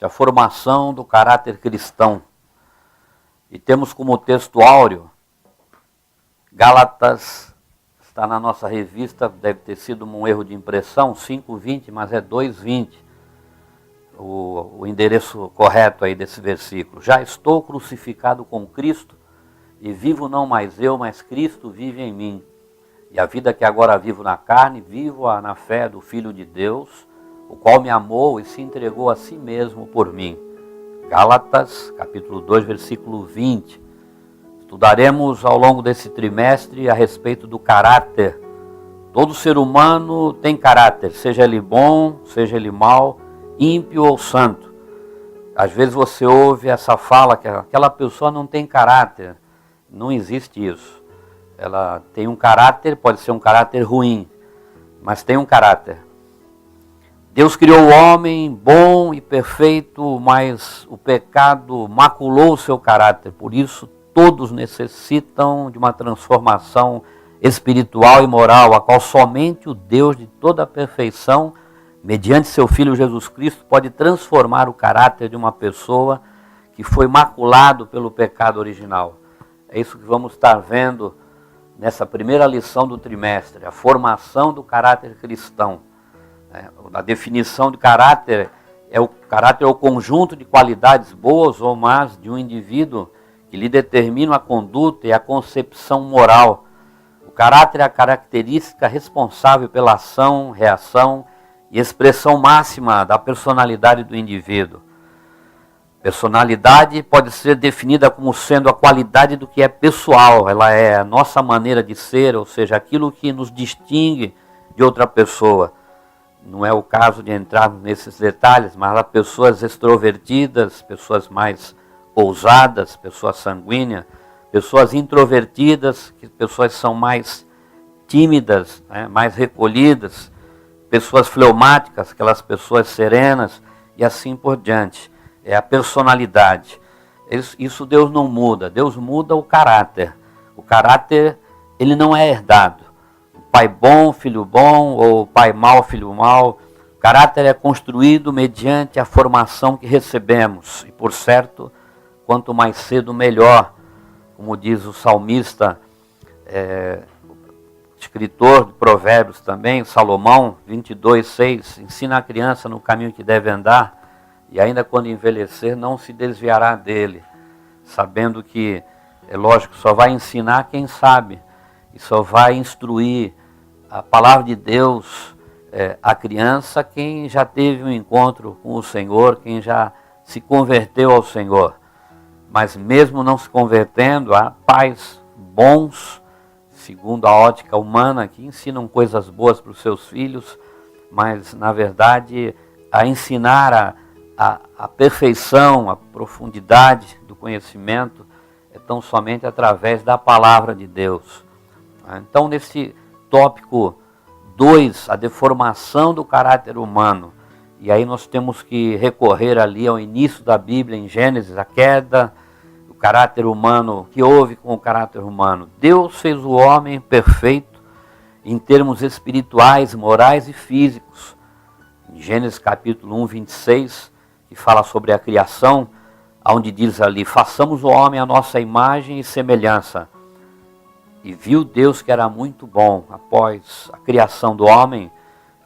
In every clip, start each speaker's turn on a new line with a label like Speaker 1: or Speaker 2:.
Speaker 1: a formação do caráter cristão. E temos como texto áureo, Gálatas, está na nossa revista, deve ter sido um erro de impressão, 5:20, mas é 2:20, o endereço correto aí desse versículo. Já estou crucificado com Cristo, e vivo não mais eu, mas Cristo vive em mim. E a vida que agora vivo na carne, vivo-a na fé do Filho de Deus, o qual me amou e se entregou a si mesmo por mim. Gálatas, capítulo 2, versículo 20. Estudaremos ao longo desse trimestre a respeito do caráter. Todo ser humano tem caráter, seja ele bom, seja ele mau, ímpio ou santo. Às vezes você ouve essa fala que aquela pessoa não tem caráter. Não existe isso. Ela tem um caráter, pode ser um caráter ruim, mas tem um caráter. Deus criou o homem bom e perfeito, mas o pecado maculou o seu caráter. Por isso, todos necessitam de uma transformação espiritual e moral, a qual somente o Deus de toda a perfeição, mediante seu Filho Jesus Cristo, pode transformar o caráter de uma pessoa que foi maculado pelo pecado original. É isso que vamos estar vendo nessa primeira lição do trimestre, a formação do caráter cristão. A definição de caráter é o conjunto de qualidades boas ou más de um indivíduo que lhe determinam a conduta e a concepção moral. O caráter é a característica responsável pela ação, reação e expressão máxima da personalidade do indivíduo. Personalidade pode ser definida como sendo a qualidade do que é pessoal. Ela é a nossa maneira de ser, ou seja, aquilo que nos distingue de outra pessoa. Não é o caso de entrar nesses detalhes, mas há pessoas extrovertidas, pessoas mais ousadas, pessoas sanguíneas, pessoas introvertidas, pessoas são mais tímidas, mais recolhidas, pessoas fleumáticas, aquelas pessoas serenas e assim por diante. É a personalidade. Isso Deus não muda. Deus muda o caráter. O caráter, ele não é herdado. Pai bom, filho bom, ou pai mau, filho mau. O caráter é construído mediante a formação que recebemos. E por certo, quanto mais cedo, melhor. Como diz o salmista, escritor de Provérbios também, Salomão, 22:6. Ensina a criança no caminho que deve andar, e ainda quando envelhecer, não se desviará dele, sabendo que, é lógico, só vai ensinar quem sabe, e só vai instruir a palavra de Deus a criança quem já teve um encontro com o Senhor, quem já se converteu ao Senhor. Mas mesmo não se convertendo, há pais bons, segundo a ótica humana, que ensinam coisas boas para os seus filhos, mas na verdade a ensinar a perfeição, a profundidade do conhecimento é tão somente através da palavra de Deus. Então, nesse tópico 2, a deformação do caráter humano, e aí nós temos que recorrer ali ao início da Bíblia, em Gênesis, a queda do caráter humano, que houve com o caráter humano. Deus fez o homem perfeito em termos espirituais, morais e físicos. Em Gênesis capítulo 1:26, que fala sobre a criação, onde diz ali, façamos o homem à nossa imagem e semelhança. E viu Deus que era muito bom. Após a criação do homem,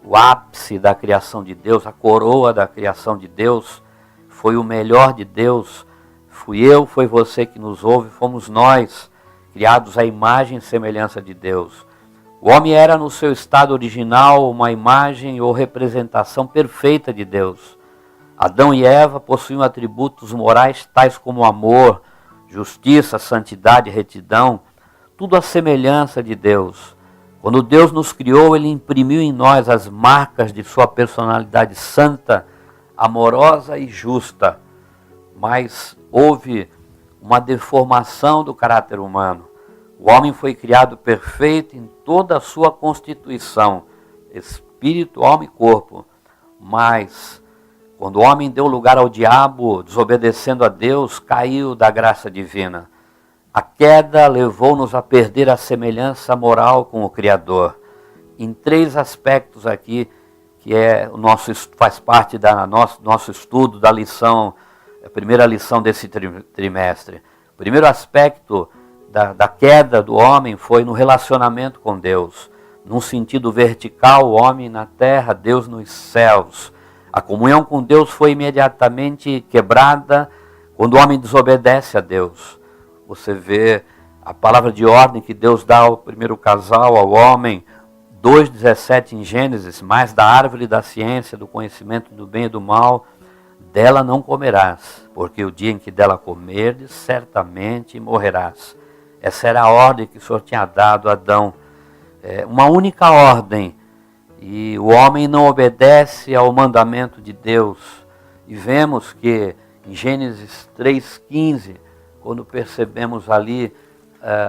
Speaker 1: o ápice da criação de Deus, a coroa da criação de Deus, foi o melhor de Deus. Fui eu, foi você que nos ouve, fomos nós, criados à imagem e semelhança de Deus. O homem era no seu estado original uma imagem ou representação perfeita de Deus. Adão e Eva possuíam atributos morais tais como amor, justiça, santidade, retidão, tudo à semelhança de Deus. Quando Deus nos criou, Ele imprimiu em nós as marcas de sua personalidade santa, amorosa e justa. Mas houve uma deformação do caráter humano. O homem foi criado perfeito em toda a sua constituição, espírito, alma e corpo. Mas quando o homem deu lugar ao diabo, desobedecendo a Deus, caiu da graça divina. A queda levou-nos a perder a semelhança moral com o Criador. Em 3 aspectos aqui que faz parte do nosso estudo da lição, a primeira lição desse trimestre. O primeiro aspecto da queda do homem foi no relacionamento com Deus. Num sentido vertical, o homem na terra, Deus nos céus. A comunhão com Deus foi imediatamente quebrada quando o homem desobedece a Deus. Você vê a palavra de ordem que Deus dá ao primeiro casal, ao homem, 2,17 em Gênesis, mas da árvore da ciência, do conhecimento do bem e do mal, dela não comerás, porque o dia em que dela comerdes, certamente morrerás. Essa era a ordem que o Senhor tinha dado a Adão. Uma única ordem, e o homem não obedece ao mandamento de Deus. E vemos que em Gênesis 3,15, quando percebemos ali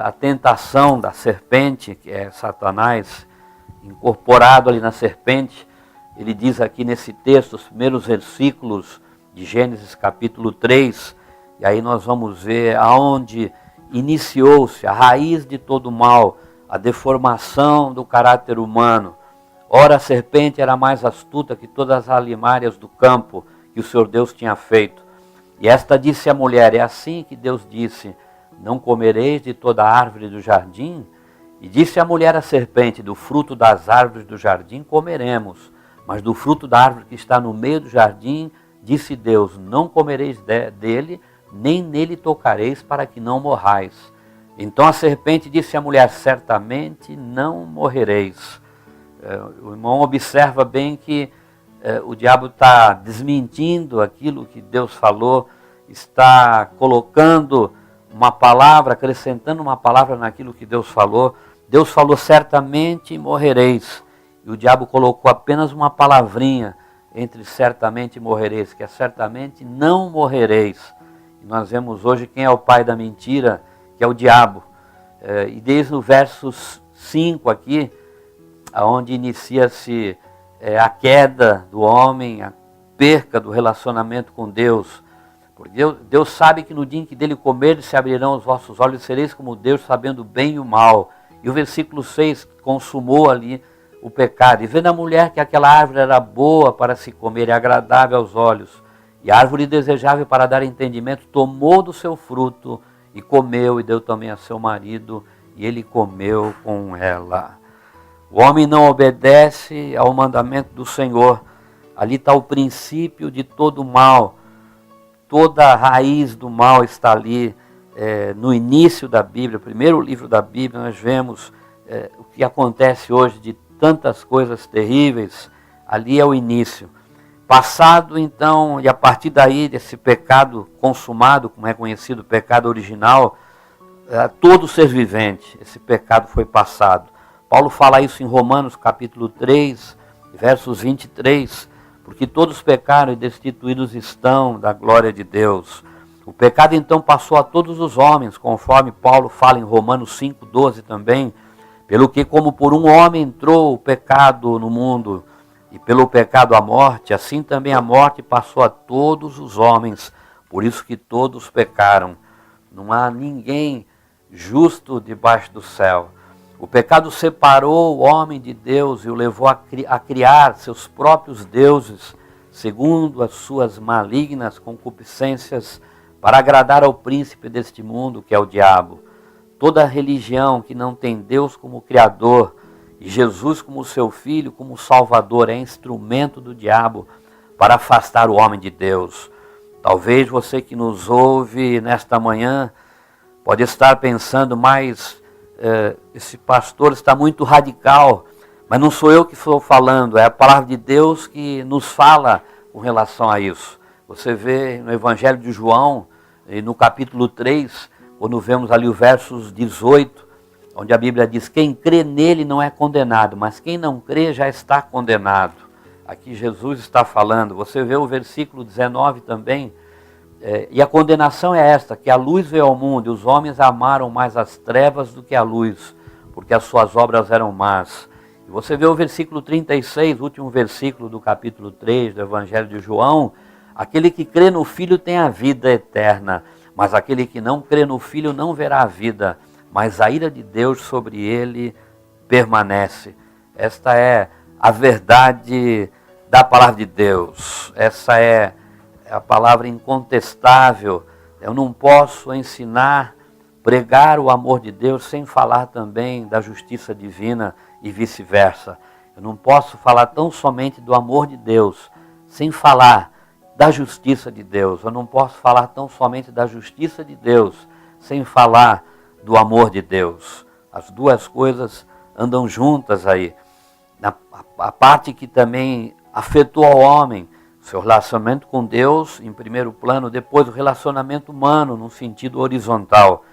Speaker 1: a tentação da serpente, que é Satanás, incorporado ali na serpente, ele diz aqui nesse texto, os primeiros versículos de Gênesis capítulo 3, e aí nós vamos ver aonde iniciou-se a raiz de todo o mal, a deformação do caráter humano. Ora, a serpente era mais astuta que todas as alimárias do campo que o Senhor Deus tinha feito. E esta disse à mulher, é assim que Deus disse, não comereis de toda a árvore do jardim? E disse a mulher à serpente, do fruto das árvores do jardim comeremos, mas do fruto da árvore que está no meio do jardim, disse Deus, não comereis dele, nem nele tocareis, para que não morrais. Então a serpente disse à mulher, certamente não morrereis. O irmão observa bem que o diabo está desmentindo aquilo que Deus falou, está colocando uma palavra, acrescentando uma palavra naquilo que Deus falou. Deus falou, certamente morrereis. E o diabo colocou apenas uma palavrinha entre certamente morrereis, que é certamente não morrereis. E nós vemos hoje quem é o pai da mentira, que é o diabo. E desde o verso 5 aqui, onde inicia-se a queda do homem, a perca do relacionamento com Deus. Porque Deus sabe que no dia em que dele comerdes se abrirão os vossos olhos, sereis como Deus, sabendo o bem e o mal. E o versículo 6 consumou ali o pecado. E vendo a mulher que aquela árvore era boa para se comer e agradável aos olhos, e árvore desejável para dar entendimento, tomou do seu fruto e comeu, e deu também a seu marido, e ele comeu com ela. O homem não obedece ao mandamento do Senhor. Ali está o princípio de todo o mal. Toda a raiz do mal está ali no início da Bíblia, o primeiro livro da Bíblia. Nós vemos o que acontece hoje de tantas coisas terríveis. Ali é o início. Passado então, e a partir daí desse pecado consumado, como é conhecido o pecado original, todo ser vivente, esse pecado foi passado. Paulo fala isso em Romanos capítulo 3, versos 23, porque todos pecaram e destituídos estão da glória de Deus. O pecado então passou a todos os homens, conforme Paulo fala em Romanos 5,12 também, pelo que como por um homem entrou o pecado no mundo, e pelo pecado a morte, assim também a morte passou a todos os homens, por isso que todos pecaram. Não há ninguém justo debaixo do céu. O pecado separou o homem de Deus e o levou a criar seus próprios deuses, segundo as suas malignas concupiscências, para agradar ao príncipe deste mundo, que é o diabo. Toda religião que não tem Deus como Criador e Jesus como seu Filho, como Salvador, é instrumento do diabo para afastar o homem de Deus. Talvez você que nos ouve nesta manhã pode estar pensando, mas esse pastor está muito radical, mas não sou eu que estou falando, é a palavra de Deus que nos fala com relação a isso. Você vê no Evangelho de João, no capítulo 3, quando vemos ali o versos 18, onde a Bíblia diz, quem crê nele não é condenado, mas quem não crê já está condenado. Aqui Jesus está falando. Você vê o versículo 19 também, e a condenação é esta, que a luz veio ao mundo, e os homens amaram mais as trevas do que a luz, porque as suas obras eram más. E você vê o versículo 36, o último versículo do capítulo 3 do Evangelho de João, aquele que crê no Filho tem a vida eterna, mas aquele que não crê no Filho não verá a vida, mas a ira de Deus sobre ele permanece. Esta é a verdade da palavra de Deus. Essa é a palavra incontestável. Eu não posso ensinar, pregar o amor de Deus sem falar também da justiça divina e vice-versa. Eu não posso falar tão somente do amor de Deus sem falar da justiça de Deus. Eu não posso falar tão somente da justiça de Deus sem falar do amor de Deus. As duas coisas andam juntas aí. A parte que também afetou ao homem, seu relacionamento com Deus em primeiro plano, depois o relacionamento humano no sentido horizontal.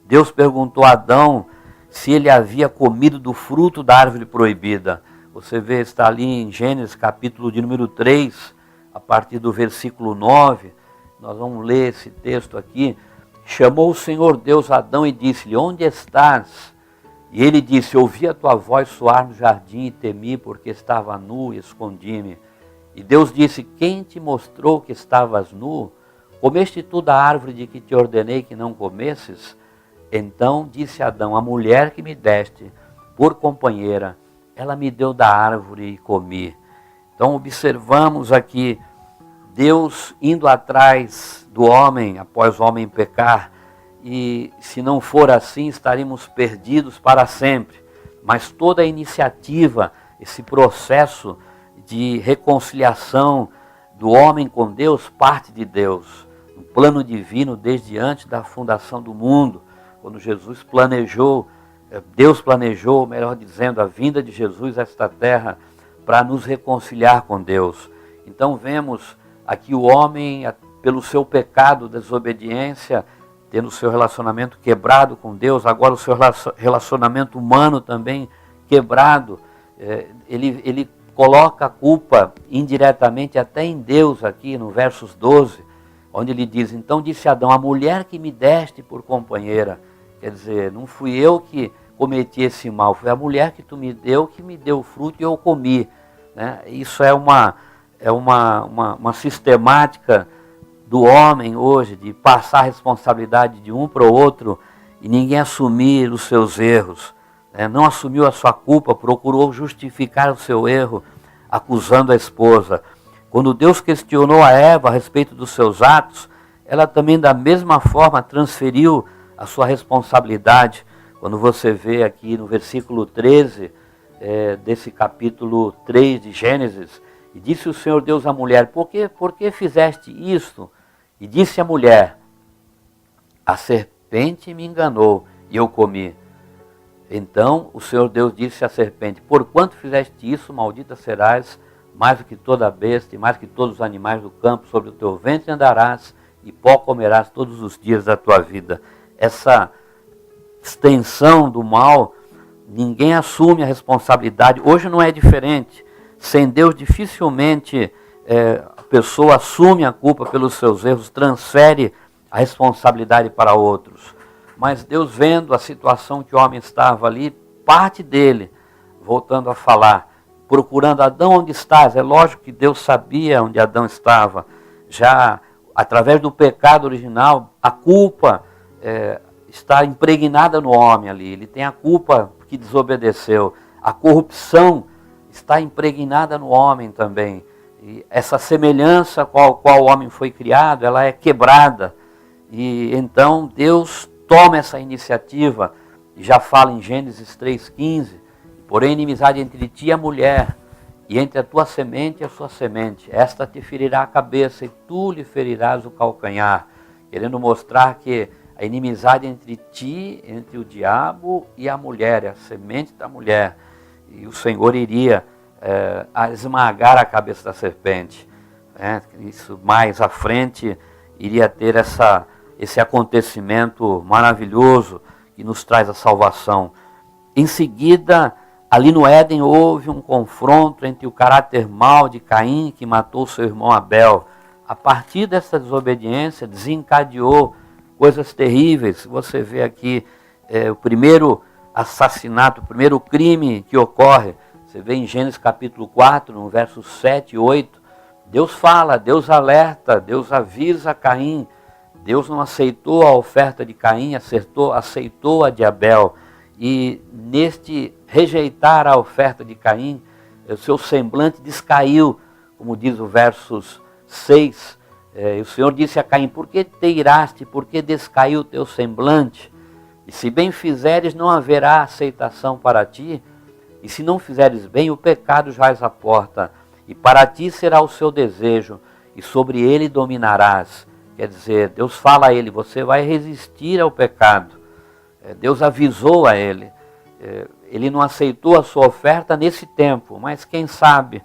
Speaker 1: Deus perguntou a Adão se ele havia comido do fruto da árvore proibida. Você vê, está ali em Gênesis capítulo de número 3, a partir do versículo 9, nós vamos ler esse texto aqui. Chamou o Senhor Deus a Adão e disse-lhe, onde estás? E ele disse, ouvi a tua voz soar no jardim e temi, porque estava nu e escondi-me. E Deus disse, quem te mostrou que estavas nu? Comeste tu da árvore de que te ordenei que não comesses? Então disse Adão, a mulher que me deste por companheira, ela me deu da árvore e comi. Então observamos aqui Deus indo atrás do homem, após o homem pecar, e se não for assim, estaremos perdidos para sempre. Mas toda a iniciativa, esse processo de reconciliação do homem com Deus, parte de Deus. Um plano divino desde antes da fundação do mundo, quando Jesus planejou, Deus planejou, melhor dizendo, a vinda de Jesus a esta terra para nos reconciliar com Deus. Então vemos aqui o homem, pelo seu pecado, desobediência, tendo o seu relacionamento quebrado com Deus, agora o seu relacionamento humano também quebrado. Ele coloca a culpa indiretamente até em Deus aqui no versos 12, onde ele diz, então disse Adão, a mulher que me deste por companheira, quer dizer, não fui eu que cometi esse mal, foi a mulher que tu me deu, que me deu o fruto e eu comi. Né? Isso é uma sistemática do homem hoje, de passar a responsabilidade de um para o outro e ninguém assumir os seus erros. Não assumiu a sua culpa, procurou justificar o seu erro, acusando a esposa. Quando Deus questionou a Eva a respeito dos seus atos, ela também da mesma forma transferiu a sua responsabilidade. Quando você vê aqui no versículo 13 desse capítulo 3 de Gênesis, e disse o Senhor Deus à mulher, por que fizeste isto? E disse a mulher, a serpente me enganou e eu comi. Então o Senhor Deus disse à serpente, porquanto fizeste isso, maldita serás, mais do que toda besta e mais que todos os animais do campo, sobre o teu ventre andarás e pó comerás todos os dias da tua vida. Essa extensão do mal, ninguém assume a responsabilidade. Hoje não é diferente. Sem Deus dificilmente a pessoa assume a culpa pelos seus erros, transfere a responsabilidade para outros. Mas Deus, vendo a situação que o homem estava ali, parte dele, voltando a falar, procurando Adão, onde estás? É lógico que Deus sabia onde Adão estava. Já através do pecado original, a culpa está impregnada no homem ali. Ele tem a culpa que desobedeceu. A corrupção está impregnada no homem também. E essa semelhança com a qual o homem foi criado, ela é quebrada. E então Deus toma essa iniciativa, e já fala em Gênesis 3,15, porém inimizade entre ti e a mulher, e entre a tua semente e a sua semente, esta te ferirá a cabeça e tu lhe ferirás o calcanhar, querendo mostrar que a inimizade entre ti, entre o diabo e a mulher, a semente da mulher, e o Senhor iria esmagar a cabeça da serpente. Isso mais à frente iria ter esse acontecimento maravilhoso que nos traz a salvação. Em seguida, ali no Éden houve um confronto entre o caráter mau de Caim, que matou seu irmão Abel. A partir dessa desobediência desencadeou coisas terríveis. Você vê aqui o primeiro assassinato, o primeiro crime que ocorre. Você vê em Gênesis capítulo 4, no versos 7 e 8, Deus fala, Deus alerta, Deus avisa Caim. Deus não aceitou a oferta de Caim, aceitou a de Abel. E neste rejeitar a oferta de Caim, o seu semblante descaiu, como diz o versos 6, o Senhor disse a Caim: por que te iraste, por que descaiu o teu semblante? E se bem fizeres, não haverá aceitação para ti, e se não fizeres bem, o pecado jaz à porta, e para ti será o seu desejo, e sobre ele dominarás. Quer dizer, Deus fala a ele: você vai resistir ao pecado. Deus avisou a ele. Ele não aceitou a sua oferta nesse tempo, mas quem sabe,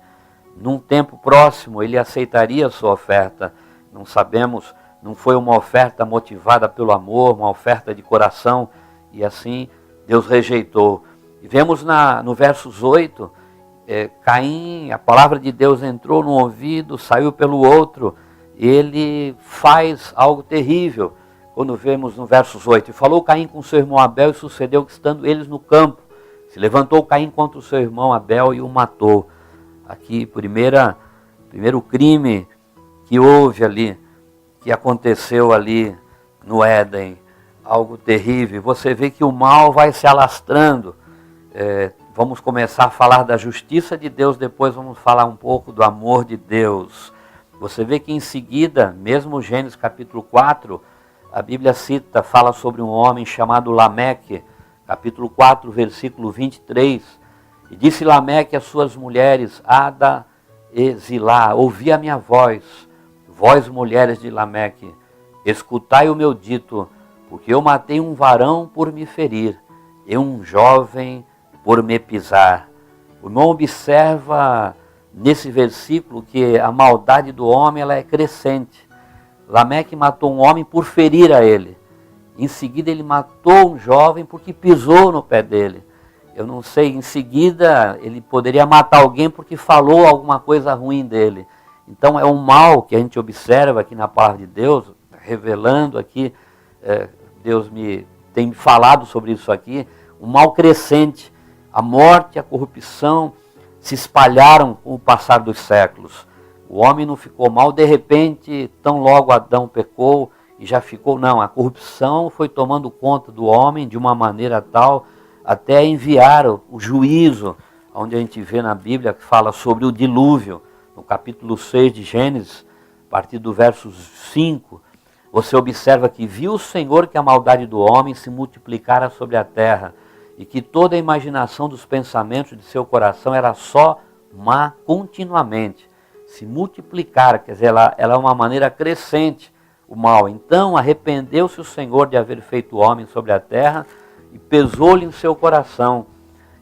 Speaker 1: num tempo próximo, ele aceitaria a sua oferta. Não sabemos, não foi uma oferta motivada pelo amor, uma oferta de coração, e assim Deus rejeitou. E vemos no versos 8, Caim, a palavra de Deus entrou num ouvido, saiu pelo outro, ele faz algo terrível. Quando vemos no versos 8, e falou Caim com seu irmão Abel, e sucedeu que, estando eles no campo, se levantou Caim contra o seu irmão Abel e o matou. Aqui, primeiro crime que houve ali, que aconteceu ali no Éden, algo terrível. Você vê que o mal vai se alastrando. Vamos começar a falar da justiça de Deus, depois vamos falar um pouco do amor de Deus. Você vê que em seguida, mesmo Gênesis capítulo 4, a Bíblia fala sobre um homem chamado Lameque, capítulo 4, versículo 23. E disse Lameque às suas mulheres, Ada e Zilá: ouvi a minha voz, vós mulheres de Lameque, escutai o meu dito, porque eu matei um varão por me ferir, e um jovem por me pisar. O irmão observa nesse versículo que a maldade do homem ela é crescente. Lameque matou um homem por ferir a ele. Em seguida ele matou um jovem porque pisou no pé dele. Eu não sei, em seguida ele poderia matar alguém porque falou alguma coisa ruim dele. Então é um mal que a gente observa aqui na palavra de Deus, revelando aqui, Deus tem me falado sobre isso aqui, um mal crescente. A morte e a corrupção se espalharam com o passar dos séculos. O homem não ficou mal, de repente, tão logo Adão pecou e já ficou. Não, a corrupção foi tomando conta do homem de uma maneira tal, até enviar o juízo, onde a gente vê na Bíblia que fala sobre o dilúvio, no capítulo 6 de Gênesis, a partir do verso 5, você observa que viu o Senhor que a maldade do homem se multiplicara sobre a terra, e que toda a imaginação dos pensamentos de seu coração era só má continuamente. Se multiplicar, quer dizer, ela é uma maneira crescente, o mal. Então arrependeu-se o Senhor de haver feito o homem sobre a terra, e pesou-lhe em seu coração.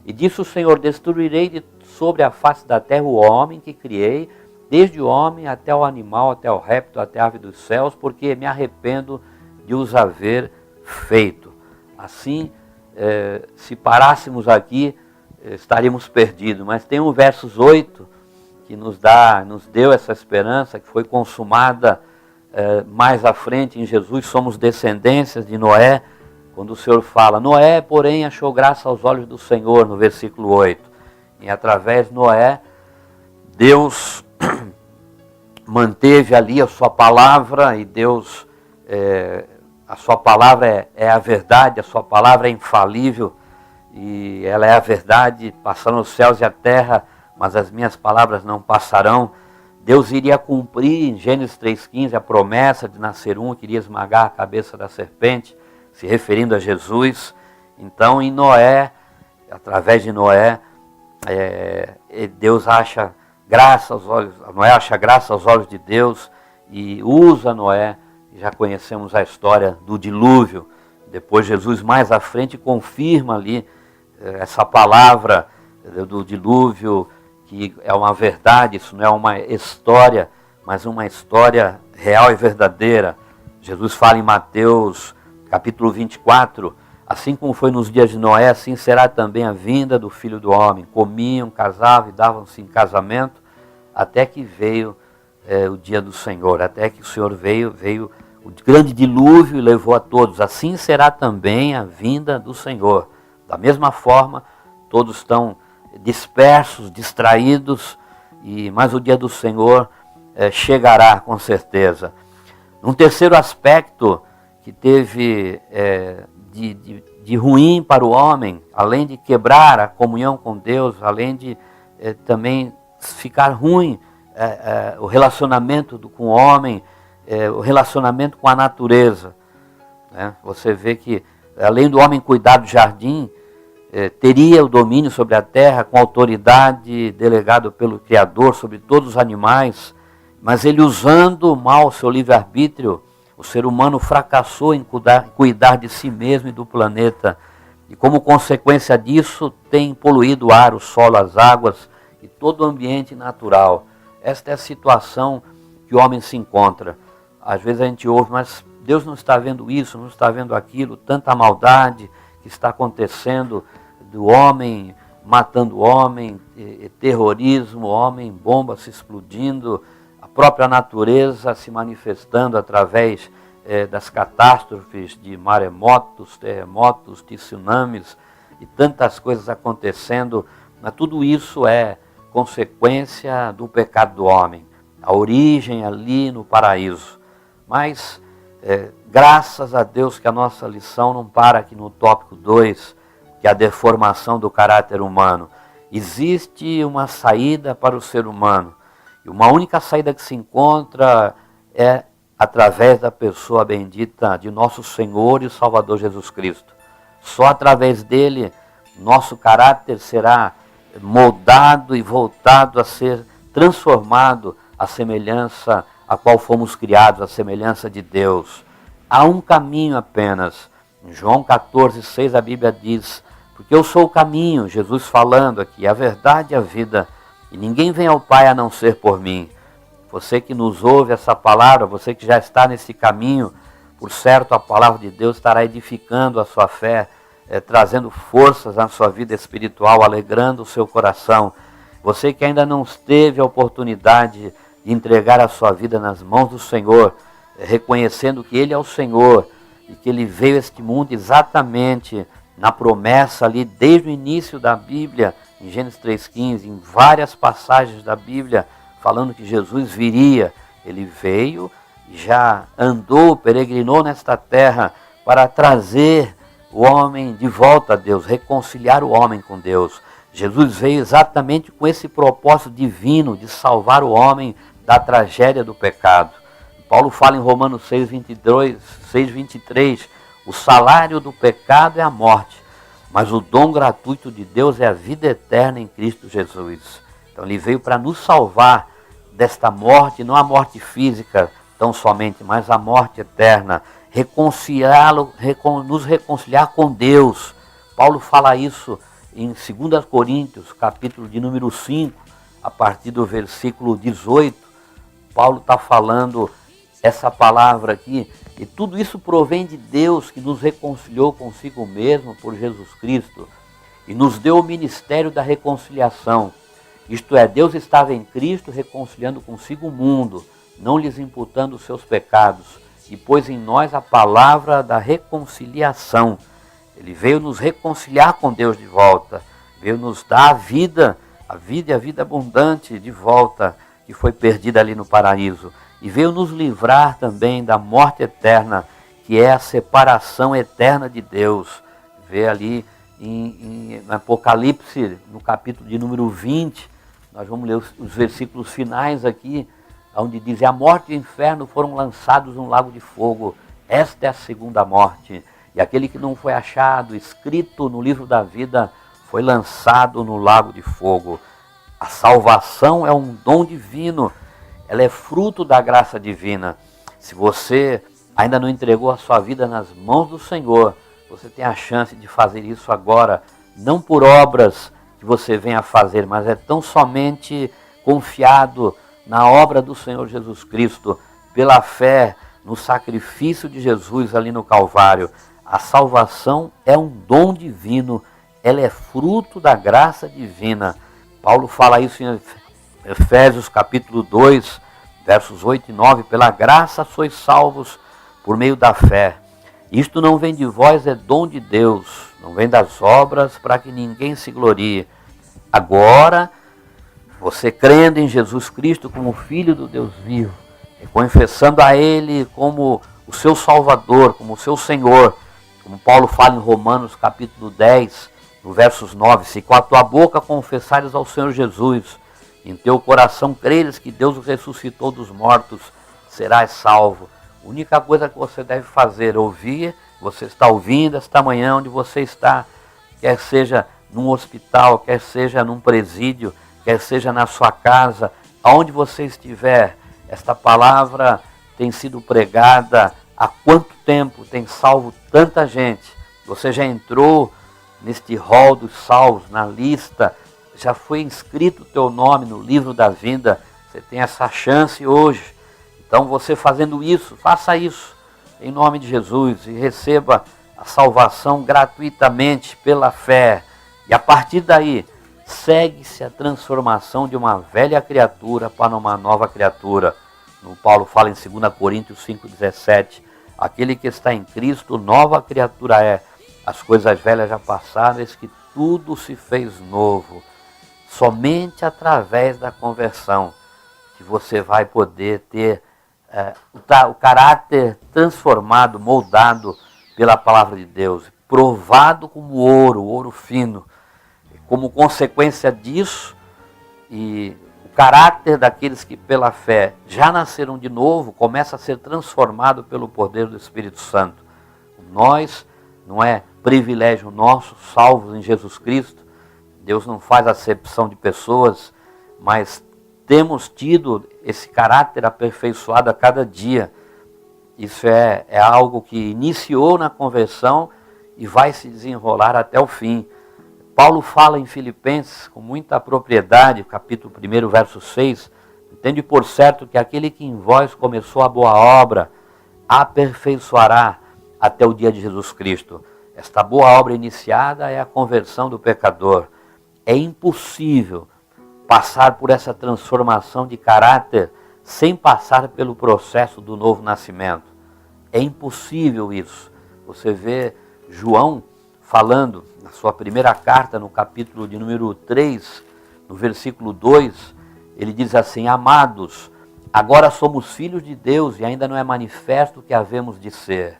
Speaker 1: E disse o Senhor: destruirei sobre a face da terra o homem que criei, desde o homem até o animal, até o réptil, até a ave dos céus, porque me arrependo de os haver feito. Assim, se parássemos aqui, estaríamos perdidos. Mas tem o versos 8, que nos deu essa esperança, que foi consumada mais à frente em Jesus. Somos descendências de Noé, quando o Senhor fala: Noé, porém, achou graça aos olhos do Senhor, no versículo 8. E através de Noé, Deus manteve ali a sua palavra, e Deus, a sua palavra é a verdade, a sua palavra é infalível, e ela é a verdade. Passaram os céus e a terra, mas as minhas palavras não passarão. Deus iria cumprir em Gênesis 3,15 a promessa de nascer um que iria esmagar a cabeça da serpente, se referindo a Jesus. Então em Noé, através de Noé, Deus acha graça aos olhos, Noé acha graça aos olhos de Deus e usa Noé. Já conhecemos a história do dilúvio. Depois Jesus mais à frente confirma ali essa palavra do dilúvio, que é uma verdade. Isso não é uma história, mas uma história real e verdadeira. Jesus fala em Mateus capítulo 24, assim como foi nos dias de Noé, assim será também a vinda do Filho do Homem. Comiam, casavam e davam-se em casamento, até que veio o dia do Senhor, até que o Senhor veio o grande dilúvio e levou a todos. Assim será também a vinda do Senhor. Da mesma forma, todos estão dispersos, distraídos, mas o dia do Senhor chegará com certeza. Um terceiro aspecto que teve de ruim para o homem, além de quebrar a comunhão com Deus, além de também ficar ruim o relacionamento com o homem, o relacionamento com a natureza. Né? Você vê que, além do homem cuidar do jardim, teria o domínio sobre a terra com autoridade delegado pelo Criador sobre todos os animais, mas ele, usando mal o seu livre-arbítrio, o ser humano fracassou em cuidar de si mesmo e do planeta. E como consequência disso, tem poluído o ar, o solo, as águas e todo o ambiente natural. Esta é a situação que o homem se encontra. Às vezes a gente ouve, mas Deus não está vendo isso, não está vendo aquilo, tanta maldade que está acontecendo do homem matando o homem, terrorismo, homem, bombas se explodindo, a própria natureza se manifestando através das catástrofes de maremotos, terremotos, tsunamis e tantas coisas acontecendo. Mas tudo isso é consequência do pecado do homem, a origem ali no paraíso. Mas graças a Deus que a nossa lição não para aqui no tópico 2, que é a deformação do caráter humano. Existe uma saída para o ser humano. E uma única saída que se encontra é através da pessoa bendita de nosso Senhor e Salvador Jesus Cristo. Só através dele, nosso caráter será moldado e voltado a ser transformado à semelhança a qual fomos criados, à semelhança de Deus. Há um caminho apenas. Em João 14,6 a Bíblia diz: porque eu sou o caminho, Jesus falando aqui, a verdade e a vida, e ninguém vem ao Pai a não ser por mim. Você que nos ouve essa palavra, você que já está nesse caminho, por certo a palavra de Deus estará edificando a sua fé, trazendo forças na sua vida espiritual, alegrando o seu coração. Você que ainda não teve a oportunidade de entregar a sua vida nas mãos do Senhor, reconhecendo que Ele é o Senhor e que Ele veio a este mundo exatamente na promessa ali, desde o início da Bíblia, em Gênesis 3,15, em várias passagens da Bíblia, falando que Jesus viria. Ele veio, já andou, peregrinou nesta terra para trazer o homem de volta a Deus, reconciliar o homem com Deus. Jesus veio exatamente com esse propósito divino de salvar o homem da tragédia do pecado. Paulo fala em Romanos 6,23, o salário do pecado é a morte, mas o dom gratuito de Deus é a vida eterna em Cristo Jesus. Então ele veio para nos salvar desta morte, não a morte física tão somente, mas a morte eterna, nos reconciliar com Deus. Paulo fala isso em 2 Coríntios, capítulo de número 5, a partir do versículo 18. Paulo está falando essa palavra aqui, e tudo isso provém de Deus, que nos reconciliou consigo mesmo por Jesus Cristo e nos deu o ministério da reconciliação. Isto é, Deus estava em Cristo reconciliando consigo o mundo, não lhes imputando os seus pecados, e pôs em nós a palavra da reconciliação. Ele veio nos reconciliar com Deus de volta, veio nos dar a vida e a vida abundante de volta, que foi perdida ali no paraíso. E veio nos livrar também da morte eterna, que é a separação eterna de Deus. Vê ali em Apocalipse, no capítulo de número 20, nós vamos ler os versículos finais aqui, onde diz: a morte e o inferno foram lançados num lago de fogo. Esta é a segunda morte. E aquele que não foi achado, escrito no livro da vida, foi lançado no lago de fogo. A salvação é um dom divino. Ela é fruto da graça divina. Se você ainda não entregou a sua vida nas mãos do Senhor, você tem a chance de fazer isso agora, não por obras que você venha a fazer, mas é tão somente confiado na obra do Senhor Jesus Cristo, pela fé no sacrifício de Jesus ali no Calvário. A salvação é um dom divino, ela é fruto da graça divina. Paulo fala isso em Efésios capítulo 2, versos 8 e 9, pela graça sois salvos por meio da fé. Isto não vem de vós, é dom de Deus, não vem das obras para que ninguém se glorie. Agora, você crendo em Jesus Cristo como Filho do Deus vivo, e confessando a Ele como o seu Salvador, como o seu Senhor, como Paulo fala em Romanos capítulo 10, no versos 9, se com a tua boca confessares ao Senhor Jesus em teu coração creres que Deus o ressuscitou dos mortos, serás salvo. A única coisa que você deve fazer é ouvir, você está ouvindo esta manhã onde você está, quer seja num hospital, quer seja num presídio, quer seja na sua casa, aonde você estiver, esta palavra tem sido pregada há quanto tempo, tem salvo tanta gente. Você já entrou neste rol dos salvos, na lista, já foi inscrito o teu nome no livro da vida, você tem essa chance hoje. Então você fazendo isso, faça isso em nome de Jesus e receba a salvação gratuitamente pela fé. E a partir daí, segue-se a transformação de uma velha criatura para uma nova criatura. No Paulo fala em 2 Coríntios 5,17, aquele que está em Cristo, nova criatura é. As coisas velhas já passaram, eis que tudo se fez novo. Somente através da conversão que você vai poder ter o caráter transformado, moldado pela palavra de Deus, provado como ouro fino. Como consequência disso, e o caráter daqueles que pela fé já nasceram de novo, começa a ser transformado pelo poder do Espírito Santo. Nós, não é privilégio nosso, salvos em Jesus Cristo, Deus não faz acepção de pessoas, mas temos tido esse caráter aperfeiçoado a cada dia. Isso é algo que iniciou na conversão e vai se desenrolar até o fim. Paulo fala em Filipenses com muita propriedade, capítulo 1, verso 6, entende por certo que aquele que em vós começou a boa obra, aperfeiçoará até o dia de Jesus Cristo. Esta boa obra iniciada é a conversão do pecador. É impossível passar por essa transformação de caráter sem passar pelo processo do novo nascimento. É impossível isso. Você vê João falando na sua primeira carta, no capítulo de número 3, no versículo 2, ele diz assim: amados, agora somos filhos de Deus e ainda não é manifesto o que havemos de ser.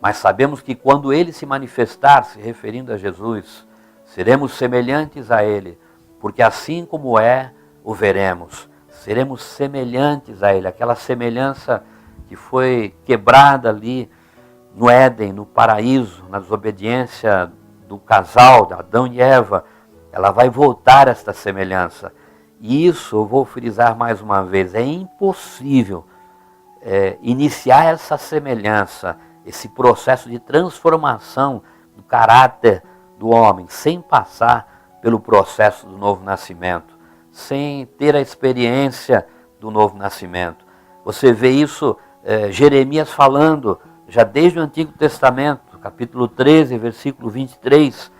Speaker 1: Mas sabemos que quando ele se manifestar, se referindo a Jesus, seremos semelhantes a ele, porque assim como é, o veremos. Seremos semelhantes a ele, aquela semelhança que foi quebrada ali no Éden, no paraíso, na desobediência do casal, de Adão e Eva, ela vai voltar esta semelhança. E isso, eu vou frisar mais uma vez, é impossível iniciar essa semelhança, esse processo de transformação do caráter do homem, sem passar pelo processo do novo nascimento, sem ter a experiência do novo nascimento. Você vê isso, Jeremias falando, já desde o Antigo Testamento, capítulo 13, versículo 23,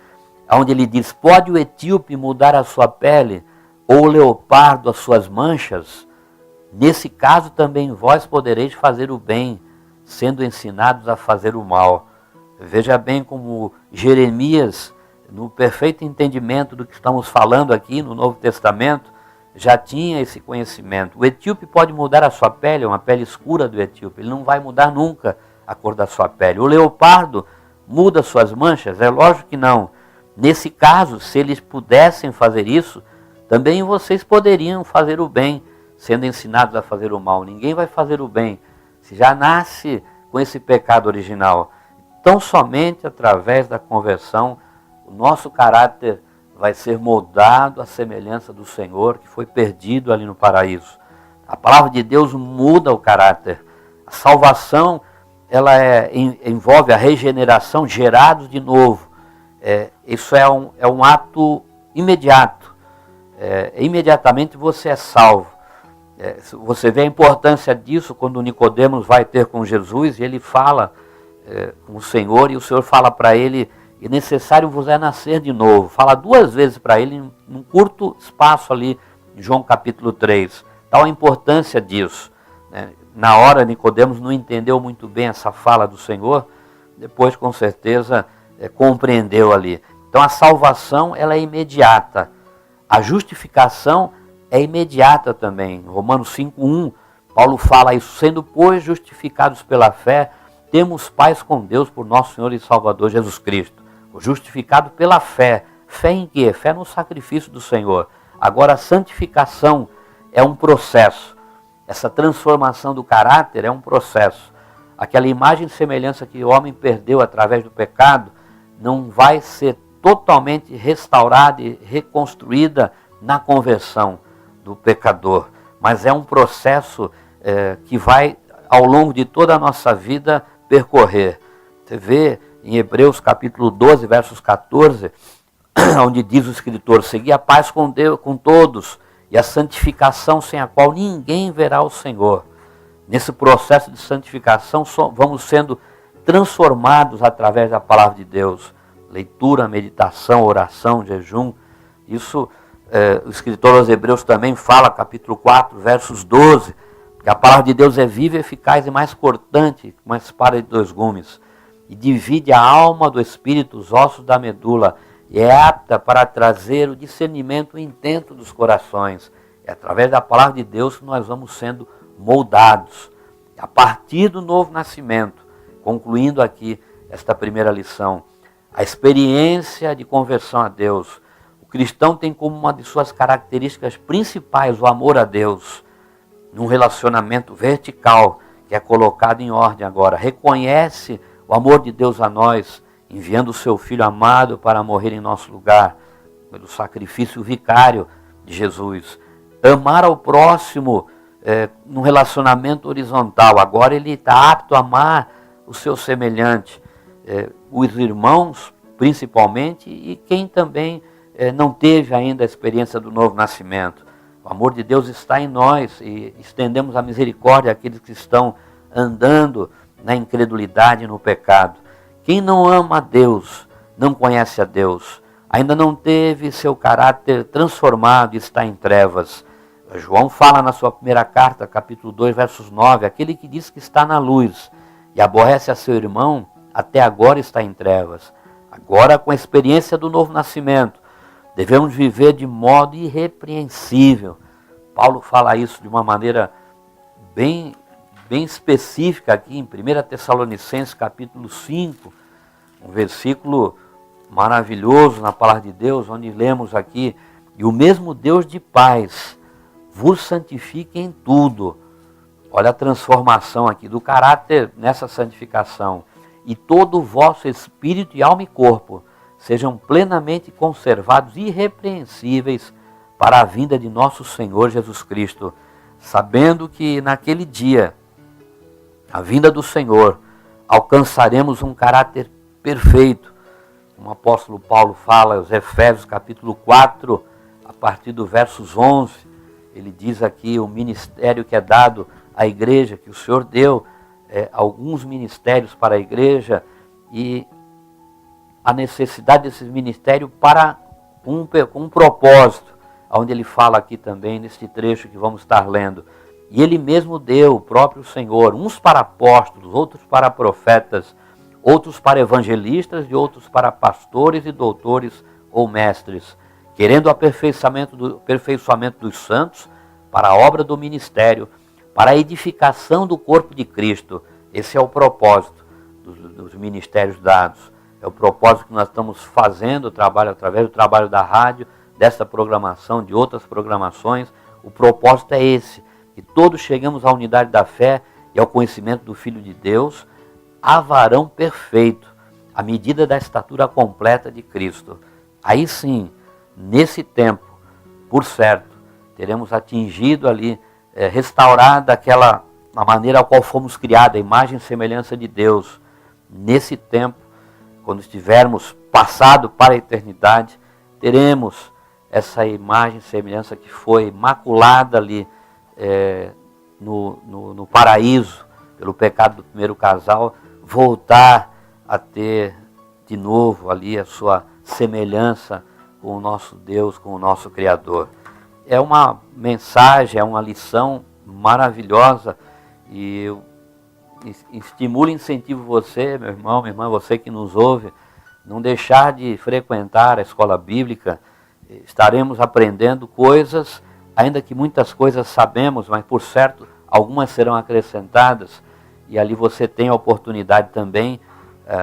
Speaker 1: onde ele diz: pode o etíope mudar a sua pele, ou o leopardo as suas manchas? Nesse caso também vós podereis fazer o bem, sendo ensinados a fazer o mal. Veja bem como Jeremias, no perfeito entendimento do que estamos falando aqui no Novo Testamento, já tinha esse conhecimento. O etíope pode mudar a sua pele, uma pele escura do etíope, ele não vai mudar nunca a cor da sua pele. O leopardo muda suas manchas? É lógico que não. Nesse caso, se eles pudessem fazer isso, também vocês poderiam fazer o bem, sendo ensinados a fazer o mal. Ninguém vai fazer o bem se já nasce com esse pecado original. Então, somente através da conversão, o nosso caráter vai ser moldado à semelhança do Senhor, que foi perdido ali no paraíso. A palavra de Deus muda o caráter. A salvação, ela envolve a regeneração, gerados de novo. Isso é um ato imediato. Imediatamente você é salvo. Você vê a importância disso quando Nicodemos vai ter com Jesus e ele fala com o Senhor, e o Senhor fala para ele: é necessário vos nascer de novo. Fala duas vezes para ele num curto espaço ali, em João capítulo 3. Tal a importância disso. Na hora, Nicodemos não entendeu muito bem essa fala do Senhor, depois com certeza compreendeu ali. Então a salvação, ela é imediata. A justificação é imediata também. Em Romanos 5:1, Paulo fala isso: sendo, pois, justificados pela fé, temos paz com Deus por nosso Senhor e Salvador Jesus Cristo. O justificado pela fé. Fé em quê? Fé no sacrifício do Senhor. Agora, a santificação é um processo. Essa transformação do caráter é um processo. Aquela imagem e semelhança que o homem perdeu através do pecado não vai ser totalmente restaurada e reconstruída na conversão do pecador. Mas é um processo que vai, ao longo de toda a nossa vida, percorrer. Você vê em Hebreus capítulo 12, versos 14, onde diz o escritor: segui a paz com Deus, com todos, e a santificação sem a qual ninguém verá o Senhor. Nesse processo de santificação, vamos sendo transformados através da palavra de Deus. Leitura, meditação, oração, jejum. Isso o escritor aos Hebreus também fala, capítulo 4, versos 12, que a palavra de Deus é viva, eficaz e mais cortante, uma espada de dois gumes, e divide a alma do espírito, os ossos da medula, e é apta para trazer o discernimento, o intento dos corações. É através da palavra de Deus que nós vamos sendo moldados, a partir do novo nascimento. Concluindo aqui esta primeira lição, a experiência de conversão a Deus. O cristão tem como uma de suas características principais o amor a Deus, num relacionamento vertical que é colocado em ordem agora. Reconhece o amor de Deus a nós, enviando o seu Filho amado para morrer em nosso lugar, pelo sacrifício vicário de Jesus. Amar ao próximo num relacionamento horizontal. Agora ele está apto a amar o seu semelhante, os irmãos principalmente, e quem também não teve ainda a experiência do novo nascimento. O amor de Deus está em nós e estendemos a misericórdia àqueles que estão andando na incredulidade e no pecado. Quem não ama a Deus, não conhece a Deus, ainda não teve seu caráter transformado e está em trevas. João fala na sua primeira carta, capítulo 2, versos 9, aquele que diz que está na luz e aborrece a seu irmão, até agora está em trevas. Agora, com a experiência do novo nascimento, devemos viver de modo irrepreensível. Paulo fala isso de uma maneira bem específica aqui em 1 Tessalonicenses capítulo 5, um versículo maravilhoso na palavra de Deus, onde lemos aqui: e o mesmo Deus de paz vos santifique em tudo. Olha a transformação aqui do caráter nessa santificação. E todo o vosso espírito e alma e corpo sejam plenamente conservados irrepreensíveis para a vinda de nosso Senhor Jesus Cristo, sabendo que naquele dia, a vinda do Senhor, alcançaremos um caráter perfeito. Como o apóstolo Paulo fala aos Efésios capítulo 4, a partir do versos 11, ele diz aqui o ministério que é dado à igreja, que o Senhor deu alguns ministérios para a igreja, e a necessidade desses ministérios para um propósito, onde ele fala aqui também, neste trecho que vamos estar lendo. E ele mesmo deu, o próprio Senhor, uns para apóstolos, outros para profetas, outros para evangelistas e outros para pastores e doutores ou mestres, querendo o aperfeiçoamento dos santos para a obra do ministério, para a edificação do corpo de Cristo. Esse é o propósito dos ministérios dados. É o propósito que nós estamos fazendo, o trabalho através do trabalho da rádio, dessa programação, de outras programações. O propósito é esse, que todos cheguemos à unidade da fé e ao conhecimento do Filho de Deus, a varão perfeito, à medida da estatura completa de Cristo. Aí sim, nesse tempo, por certo, teremos atingido ali, restaurada a maneira a qual fomos criados, a imagem e semelhança de Deus. Nesse tempo, quando estivermos passado para a eternidade, teremos essa imagem e semelhança que foi imaculada ali no paraíso, pelo pecado do primeiro casal, voltar a ter de novo ali a sua semelhança com o nosso Deus, com o nosso Criador. É uma mensagem, é uma lição maravilhosa, e eu estimulo e incentivo você, meu irmão, minha irmã, você que nos ouve, não deixar de frequentar a escola bíblica. Estaremos aprendendo coisas, ainda que muitas coisas sabemos, mas por certo algumas serão acrescentadas, e ali você tem a oportunidade também.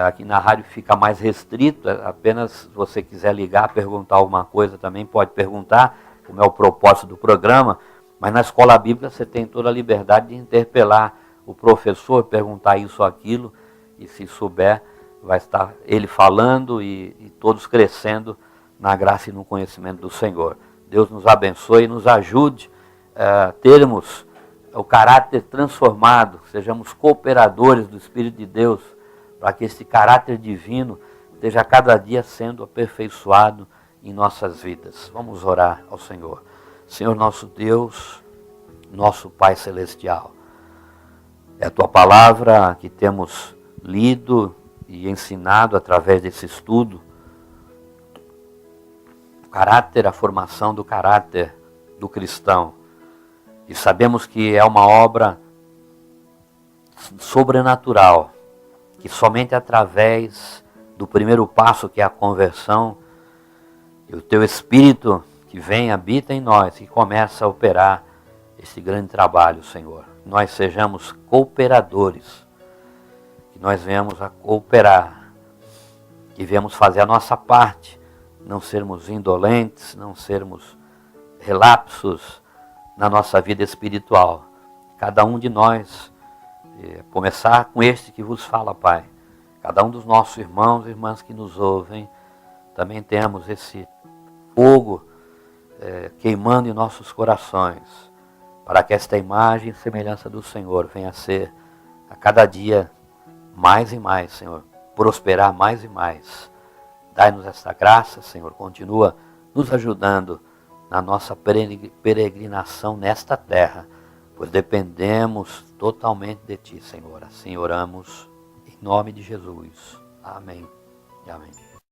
Speaker 1: Aqui na rádio fica mais restrito, apenas se você quiser ligar, perguntar alguma coisa também pode perguntar. como é o propósito do programa, mas na escola bíblica você tem toda a liberdade de interpelar o professor, perguntar isso ou aquilo, e se souber, vai estar ele falando e todos crescendo na graça e no conhecimento do Senhor. Deus nos abençoe e nos ajude a termos o caráter transformado, sejamos cooperadores do Espírito de Deus, para que esse caráter divino esteja cada dia sendo aperfeiçoado em nossas vidas. Vamos orar ao Senhor. Senhor nosso Deus, nosso Pai Celestial, é a Tua palavra que temos lido e ensinado através desse estudo, o caráter, a formação do caráter do cristão. E sabemos que é uma obra sobrenatural, que somente através do primeiro passo, que é a conversão, e o Teu Espírito que vem, habita em nós, que começa a operar esse grande trabalho, Senhor. Nós sejamos cooperadores, que nós venhamos a cooperar, que venhamos fazer a nossa parte, não sermos indolentes, não sermos relapsos na nossa vida espiritual. Cada um de nós, começar com este que vos fala, Pai, cada um dos nossos irmãos e irmãs que nos ouvem, também temos esse fogo queimando em nossos corações, para que esta imagem e semelhança do Senhor venha a ser a cada dia mais e mais, Senhor, prosperar mais e mais. Dai-nos esta graça, Senhor, continua nos ajudando na nossa peregrinação nesta terra, pois dependemos totalmente de Ti, Senhor. Assim oramos em nome de Jesus. Amém e amém.